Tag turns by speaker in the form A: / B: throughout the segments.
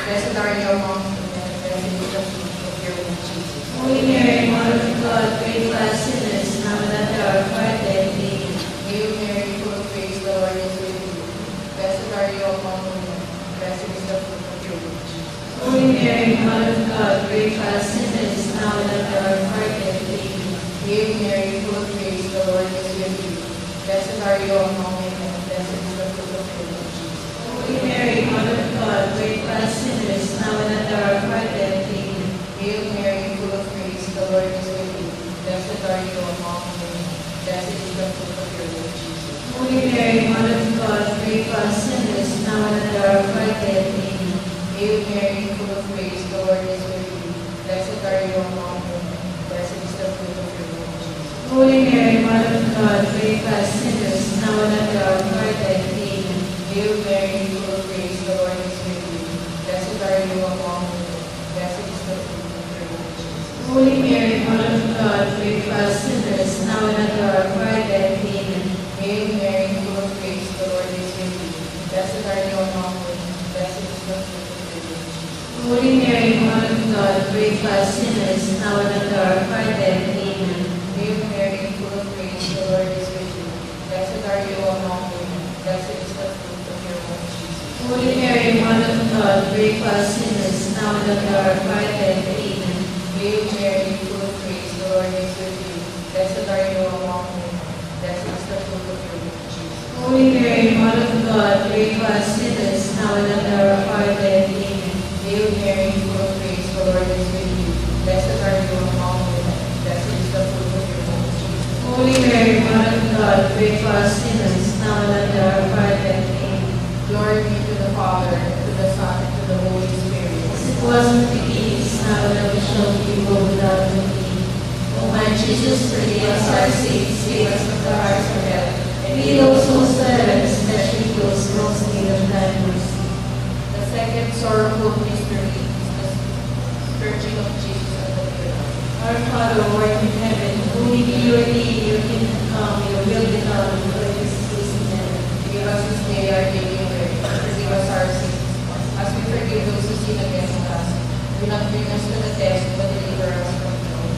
A: Blessed are you among women, and blessed is the fruit of your womb, Jesus.
B: Holy Mary, Mother of God, pray for us sinners, now and at the hour of our death. Amen.
A: Hail Mary, full of grace, the Lord is with you. Blessed are you among women, and blessed is the fruit of your womb, Jesus.
B: Holy Mary, Mother of God, pray for us sinners, now and at the hour of our death. Amen.
A: Hail Mary, full of grace, the Lord is with you. Blessed are you among women, and blessed is the fruit of your womb, Jesus.
B: Holy Mary, Mother of God, pray for us sinners, now and at the hour of our death. Amen.
A: Hail Mary, full of grace, the Lord is with you. Blessed are you among women, blessed is the fruit of your womb, Jesus.
B: Holy Mary, Mother of God, pray for us sinners, now and at the hour of our death. Amen.
A: Hail Mary, full of grace, the Lord is with you. Blessed are you among women, blessed is the fruit of your womb, Jesus.
B: Holy Mary, Mother of God, pray for us sinners, now and at the hour of our death. Amen.
A: Hail Mary, full of grace, the Lord is with you. Blessed are you among women, blessed is the fruit of your womb, Jesus.
B: Holy Mary, Mother of God, pray for us sinners, now and at the hour of our death. Amen.
A: Hail Mary, full of grace, the Lord is with you. Blessed are you among women, blessed is the fruit of your womb, Jesus.
B: Holy Mary, Mother of God, pray for us sinners, now and at the hour of our death. Amen.
A: Hail Mary, full of grace, the Lord is with you. Blessed are you among women, blessed is the fruit of your womb, Jesus.
B: Holy Mary, Mother of God, pray for us sinners, now and at the hour of our death. Amen.
A: Hail Mary, full of grace, the Lord is with you. Blessed are you among women, blessed is the fruit of your womb, Jesus.
B: Holy Mary, Mother of God, pray for us sinners, now and at the hour of our death. Amen.
A: Hail Mary, full of grace, the Lord is with you. Blessed are you among women, blessed is the fruit of your womb, Jesus.
B: Holy Mary, Mother of God, pray for us sinners, now and at the hour of our death. Amen.
A: Glory be to the Father, and to the Son, and to the Holy Spirit.
B: As it was in the beginning, is now, and ever shall be, world without end. O my Jesus, forgive us our sins, save us from the hearts of hell, and lead all souls to heaven, especially those most in need of thy mercy.
A: The second sorrowful mystery is the scourging of Jesus at the cross.
B: Our Father, who art in heaven, holy be your name, your kingdom come, your will be done, on earth as it is in heaven.
A: Give us this day our daily bread, and forgive us our sins, as we forgive those who sin against us. Do not bring us to the test, but deliver us from evil.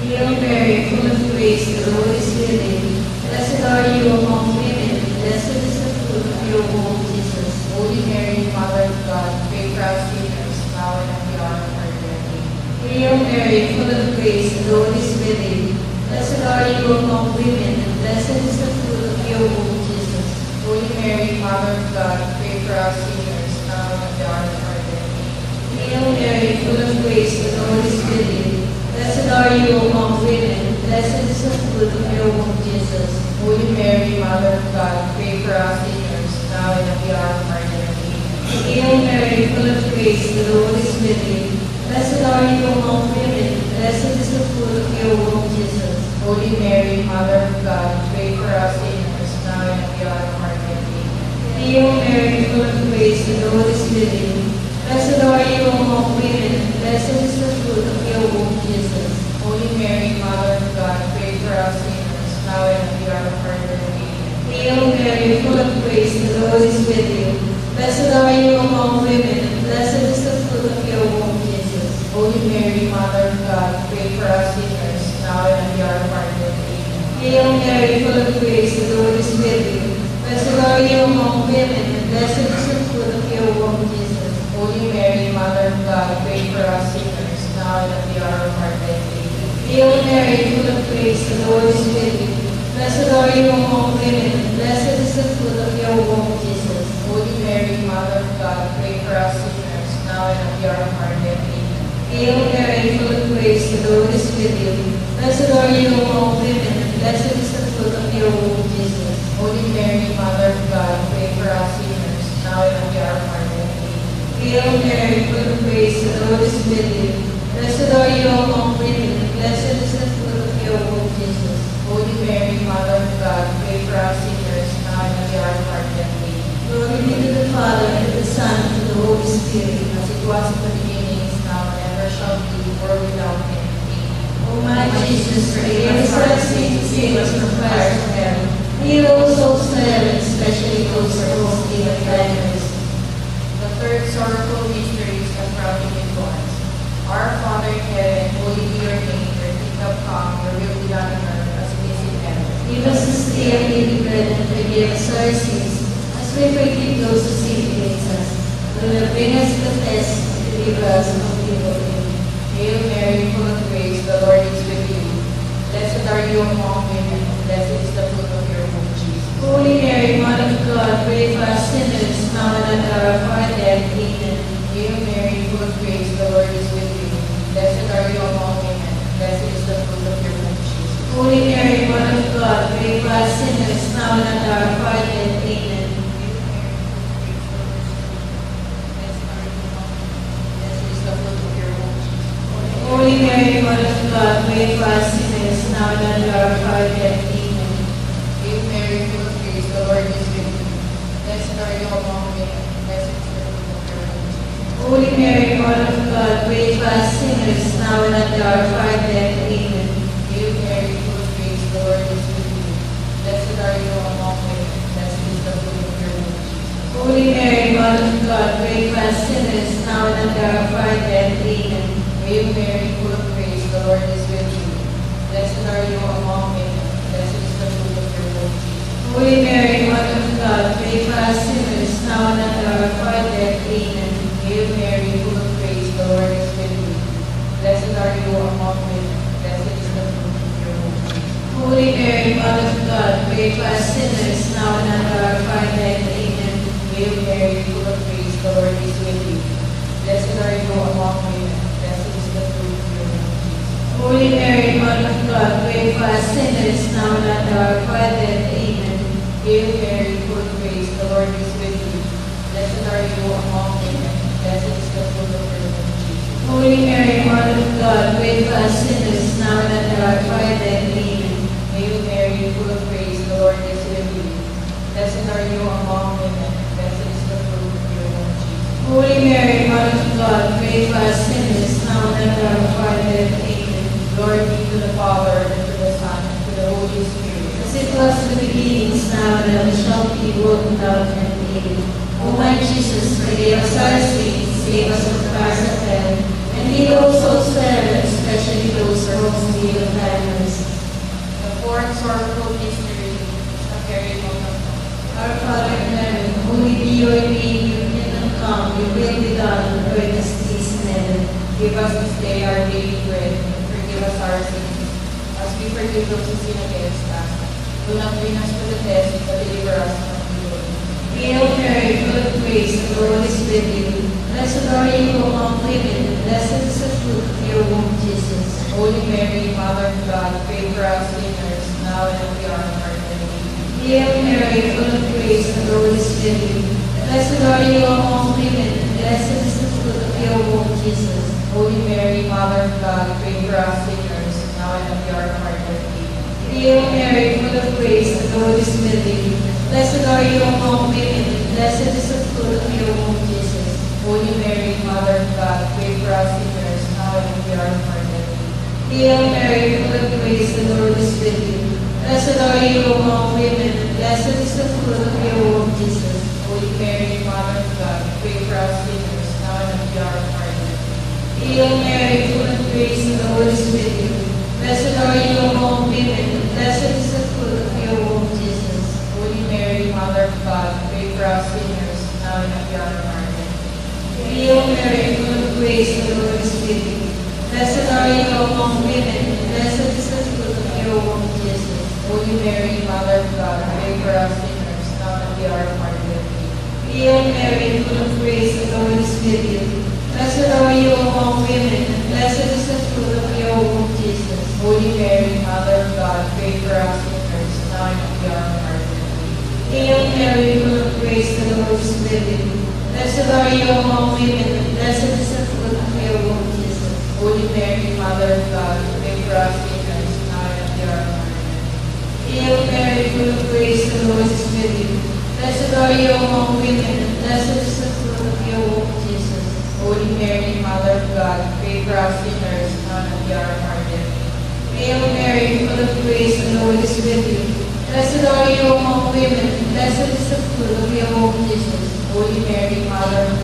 B: Hail Mary, full of grace, the Lord is with thee. Blessed are you among women, and blessed is the fruit of your womb, Jesus.
A: Holy Mary, Mother of God, pray for us sinners, now and at the hour of our death. Amen.
B: Hail Mary, full of grace, the Lord is with thee. Blessed are you among women, and blessed is the fruit of your womb, Jesus.
A: Holy Mary, Mother of God, pray for us sinners, now and at the hour of our death. Amen.
B: Hail Mary, full of grace, the Lord is with thee. Blessed are you among women, and blessed is the fruit of your womb, Jesus.
A: Holy Mary, Mother of God, pray for us sinners, now and at the hour of our death. Amen.
B: Hail Mary, full of grace, the Lord is with thee. Blessed are you among women, and blessed is the fruit of your womb, Jesus.
A: Holy Mary, Mother of God, pray for us sinners, now and at the hour of our death. Amen.
B: Hail Mary, full of grace, the Lord is with thee. Blessed are you among women, and blessed is the fruit of your womb, Jesus.
A: Holy Mary, Mother of God, pray for us sinners, now and at the hour of our death. Amen.
B: Hail Mary, full of grace, the Lord is with you. Blessed are you among women, and blessed is the fruit of your womb, Jesus.
A: Holy Mary, Mother of God, pray for us sinners, now and at the hour of our death. Amen.
B: Hail Mary, full of grace, the Lord is with you. Blessed are you among women, and blessed is the fruit of your womb, Jesus.
A: Holy Mary, Mother of God, pray for us sinners, now and at the hour of our death. Amen.
B: Hail Mary, full of grace, the Lord is with you. Blessed are you among women, and blessed is the fruit of your womb, Jesus.
A: Holy Mary, Mother of God, pray for us sinners, now and at the hour of our death. Amen.
B: Hail Mary, full of grace, the Lord is with you. Blessed are you among women, and blessed is the fruit of your womb, Jesus.
A: Holy Mary, Mother of God, pray for us sinners, now and at the hour of our death. Amen.
B: Hail Mary, full of grace, the Lord is with you. Blessed are you among women, and blessed is the fruit of your womb, Jesus.
A: Holy Mary, Mother of God, pray for us sinners, now and at the hour of our death. Amen.
B: Glory be to the Father, and to the Son, and to the Holy Spirit.
A: As it was in the beginning, is now, and ever shall be, world without end. Amen.
B: O my Jesus, forgive us our sins, save us from fire of hell. Lead all souls to heaven, especially those who are most in need of thy mercy.
A: The third sorrowful mystery is the surrounding influence. Our Father in heaven, holy be your name, your kingdom come, your will be done on earth as it is in heaven.
B: Give us this day our daily bread, and forgive us our sins, as we forgive those who sin against us. Do not bring us to test, but deliver us from evil.
A: Hail Mary, full of grace, the Lord is with you. Blessed are you among women, and blessed is the fruit of your womb, Jesus.
B: Holy Mary, Mother of God, pray for us sinners, now and at the hour of our death. Amen.
A: Hail Mary, full of grace, the Lord is with you. Blessed are you among women, and blessed is the fruit of your womb, Jesus.
B: Holy Mary, Mother of God, pray for us sinners, now and at the hour of our death. Amen.
A: Blessed is the fruit of your womb, Jesus.
B: Holy Mary, Mother of God, pray for us sinners, now and at the hour of our death. Amen.
A: Hail Mary, full of grace, the Lord is with you. Blessed are you among women, and blessed is the fruit of your womb, Jesus.
B: Holy Mary, Mother of God, pray for us sinners, now and at the hour of our death. Amen.
A: Hail Mary, full of grace, the Lord is with you. Blessed are you among women, and blessed is the fruit of your womb, Jesus.
B: Holy Mary, Mother of God, pray for us sinners, now and at the hour of our death. Amen.
A: Hail Mary, full of grace, the Lord is with you. Blessed are you among women, and blessed is the fruit of your womb, Jesus.
B: Holy Mary, Mother of God, pray for us sinners, now and at the hour of our death. Amen.
A: Hail Mary, full of grace, the Lord is with you. Blessed are you among women, and blessed is the fruit of your womb, Jesus.
B: Holy Mary, Mother of God, pray for us sinners, now and at the hour of our death. Amen.
A: Hail Mary, full of grace, the Lord is with you. Blessed are you among women, and blessed is the fruit of your womb, Jesus.
B: Holy Mary, Mother of God, pray for us sinners, now and at the hour of our death. Amen.
A: Hail Mary, full of grace, the Lord is with you. Blessed are you among women, and blessed is the fruit of your womb, Jesus.
B: Holy Mary, Mother of God, pray for us sinners, now and at the hour of our death. Amen.
A: Hail Mary, full of grace, the Lord is with you. Blessed are you among women, and blessed is the fruit of your womb, Jesus.
B: Holy Mary, Mother of God, pray for us sinners, now and at the hour of our death. Amen.
A: Glory be to the Father, and to the Son, and to the Holy Spirit.
B: As it was in the beginning, is now, and ever shall be, world without end. Amen. O my Jesus, forgive us our sins, save us from the fires of hell, and lead all souls to heaven, especially those who are most in need of thy mercy.
A: The fourth sorrowful mystery is the burial of the Lord.
B: Our Father in heaven, holy be your name, your kingdom come, your will be done on earth as it is in heaven.
A: Give us this day our daily bread, and forgive us our sins, as we forgive those who sin against us. Do not bring us to the test, but deliver us from evil.
B: Hail Mary, full of grace, the Lord is with you. Blessed are you among women, and blessed is the fruit of your womb, Jesus.
A: Holy Mary, Mother of God, pray for us sinners, now and at the hour of our death. Amen.
B: Hail Mary, full of grace, the Lord is with you. Blessed are you among women, and blessed is the fruit of your womb, Jesus.
A: Holy Mary, Mother of God, pray for us sinners, now and at the hour of our death. Amen.
B: Hail Mary, full of grace, the Lord is with you. Blessed are you among women, and blessed is the fruit of your womb, Jesus.
A: Holy Mary, Mother of God, pray for us sinners, now and at the hour of our death. Amen.
B: Hail Mary, full of grace, the Lord is with you. Blessed are you among women, and blessed is the fruit of your womb, Jesus.
A: Holy Mary, Mother of God, pray for us sinners, now and at the hour of our death. Amen.
B: Hail Mary, full of grace, the Lord is with you. Blessed are you among women, and blessed is the fruit of your womb, Jesus.
A: Holy Mary, Mother of God, pray for us sinners, now and at the hour of our death.
B: Hail Mary, full of grace, the Lord is with you. Blessed are you among women, and blessed is the fruit of your womb, Jesus.
A: Holy Mary, Mother of God, pray for us sinners, now and at the hour of our death. Amen.
B: Hail Mary, full of grace, the Lord is with you. Blessed are you among women, and blessed is the fruit of your womb, Jesus.
A: Holy Mary, Mother of God, pray for us sinners, now and at the hour of our death. Amen.
B: Hail Mary, full of grace, the Lord is with you. Blessed are you among women, and blessed is the fruit of your womb, Jesus.
A: Holy Mary, Mother of God, pray for us sinners, now and at the hour of our death.
B: Hail Mary, full of grace, the Lord is with you. Blessed are you among women, and blessed is the fruit of your womb, Jesus.
A: Holy Mary, Mother of God, pray for us sinners, now and at the hour of our death.
B: Hail Mary, full of grace, the Lord is with you. Blessed are you among women, and blessed is the fruit of your womb, Jesus.
A: Holy Mary, Mother of